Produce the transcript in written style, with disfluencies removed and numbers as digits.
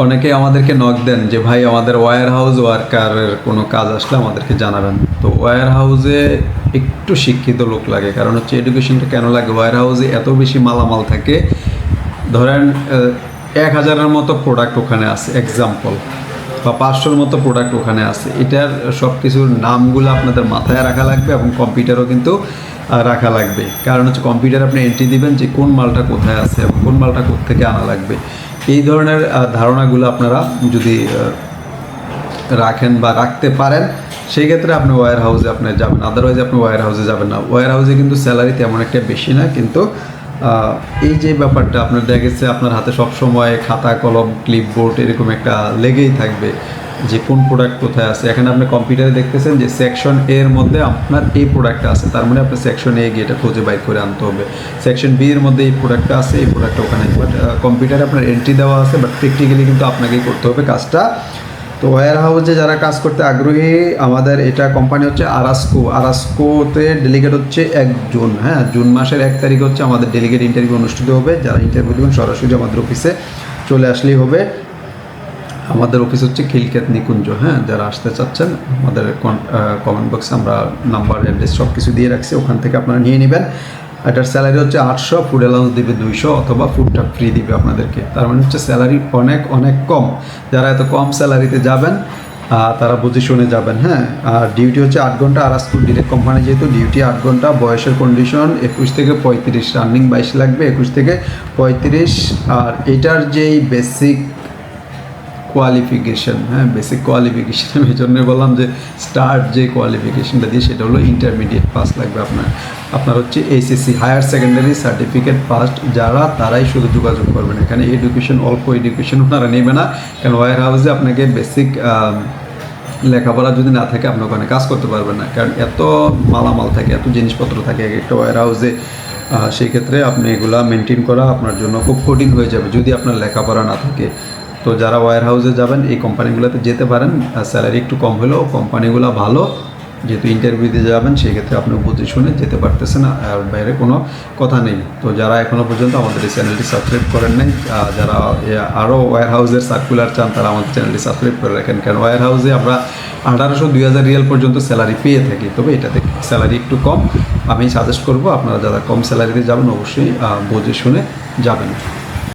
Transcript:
অনেকে আমাদেরকে নক দেন যে ভাই আমাদের ওয়্যার হাউস ওয়ার্কারের কোনো কাজ আসলে আমাদেরকে জানাবেন। তো ওয়্যার হাউসে একটু শিক্ষিত লোক লাগে, কারণ হচ্ছে এডুকেশনটা কেন লাগে, ওয়্যার হাউসে এত বেশি মালামাল থাকে, ধরেন 1000-এর মতো প্রোডাক্ট ওখানে আছে এক্সাম্পল, বা 500-র মতো প্রোডাক্ট ওখানে আছে। এটার সব কিছুর নামগুলো আপনাদের মাথায় রাখা লাগবে এবং কম্পিউটারও কিন্তু রাখা লাগবে। কারণ হচ্ছে কম্পিউটার আপনি এন্ট্রি দিবেন যে কোন মালটা কোথায় আছে এবং কোন মালটা কোত্থেকে আনা লাগবে। এই ধরনের ধারণাগুলো আপনারা যদি রাখেন বা রাখতে পারেন, সেই ক্ষেত্রে আপনি ওয়্যার হাউসে আপনি যাবেন, আদারওয়াইজ আপনি ওয়্যার হাউসে যাবেন না। ওয়্যার হাউসে কিন্তু স্যালারি তেমন একটা বেশি না, কিন্তু এই যে ব্যাপারটা আপনার দেখা গেছে আপনার হাতে সবসময় খাতা কলম ক্লিপবোর্ড এরকম একটা লেগেই থাকবে যে কোন প্রোডাক্ট কোথায় আছে। এখানে আপনি কম্পিউটারে দেখতেছেন যে সেকশন এর মধ্যে আপনার এই প্রোডাক্টটা আছে, তার মানে আপনার সেকশন এ গিয়ে এটা খুঁজে বাইর করে আনতে হবে। সেকশন বি এর মধ্যে এই প্রোডাক্টটা আছে, এই প্রোডাক্টটা ওখানে, বাট কম্পিউটারে আপনার এন্ট্রি দেওয়া আছে, বাট প্র্যাকটিক্যালি কিন্তু আপনাকেই করতে হবে কাজটা। তো ওয়্যার হাউসে যারা কাজ করতে আগ্রহী, আমাদের এটা কোম্পানি হচ্ছে আরাসকোতে ডেলিগেট হচ্ছে 1 জুন, হ্যাঁ, জুন মাসের 1 তারিখ হচ্ছে আমাদের ডেলিগেট ইন্টারভিউ অনুষ্ঠিত হবে। যারা ইন্টারভিউ দেবেন সরাসরি আমাদের অফিসে চলে আসলেই হবে। আমাদের অফিস হচ্ছে খিলক্ষেত নিকুঞ্জ, হ্যাঁ, যারা আসতে চাচ্ছেন আমাদের কমেন্ট বক্সে আমরা নাম্বার অ্যাড্রেস সব কিছু দিয়ে রাখছি, ওখান থেকে আপনারা নিয়ে নেবেন। এটার স্যালারি হচ্ছে 800, ফুড অ্যালাউন্স দিবে 200, অথবা ফুডটা ফ্রি দিবে আপনাদেরকে। তার মানে হচ্ছে স্যালারি অনেক অনেক কম। যারা এত কম স্যালারিতে যাবেন তারা বুঝে শুনে যাবেন, হ্যাঁ। আর ডিউটি হচ্ছে 8 ঘন্টা, আরাসকো ডিরেক্ট কোম্পানি যেহেতু ডিউটি 8 ঘন্টা। বয়সের কন্ডিশন 21 থেকে 35, রানিং 22 লাগবে, 21 থেকে 35। আর এটার যেই বেসিক কোয়ালিফিকেশন, হ্যাঁ, বেসিক কোয়ালিফিকেশন আমি এই জন্যই বললাম যে স্টার্ট যে কোয়ালিফিকেশনটা দিয়ে সেটা হলো ইন্টারমিডিয়েট পাস লাগবে আপনার হচ্ছে HSC higher secondary certificate pass যারা, তারাই শুধু যোগাযোগ করবেন। এখানে এডুকেশন অল্প এডুকেশন আপনারা নেবে না, কারণ ওয়্যার হাউসে আপনাকে বেসিক লেখাপড়া যদি না থাকে আপনি ওখানে কাজ করতে পারবেন না, কারণ এত মালামাল থাকে, এত জিনিসপত্র থাকে এক একটা ওয়্যার হাউসে। সেই ক্ষেত্রে আপনি এগুলা মেনটেন করা আপনার জন্য খুব কঠিন হয়ে যাবে যদি আপনার লেখাপড়া না থাকে। তো যারা ওয়্যার হাউসে যাবেন এই কোম্পানিগুলোতে যেতে পারেন, স্যালারি একটু কম হলেও কোম্পানিগুলো ভালো, যেহেতু ইন্টারভিউ দিয়ে যাবেন সেই ক্ষেত্রে আপনি বুঝে শুনে যেতে পারতেছেন, আর বাইরে কোনো কথা নেই। তো যারা এখনও পর্যন্ত আমাদের এই চ্যানেলটি সাবস্ক্রাইব করেন নাই, যারা আরও ওয়্যার হাউসের সার্কুলার চান, তারা আমাদের চ্যানেলটি সাবস্ক্রাইব করে রাখেন, কারণ ওয়্যার হাউসে আমরা 1800-2000 রিয়াল পর্যন্ত স্যালারি পেয়ে থাকি, তবে এটাতে স্যালারি একটু কম। আমি সাজেস্ট করবো আপনারা যারা কম স্যালারিতে যাবেন অবশ্যই বুঝে শুনে যাবেন।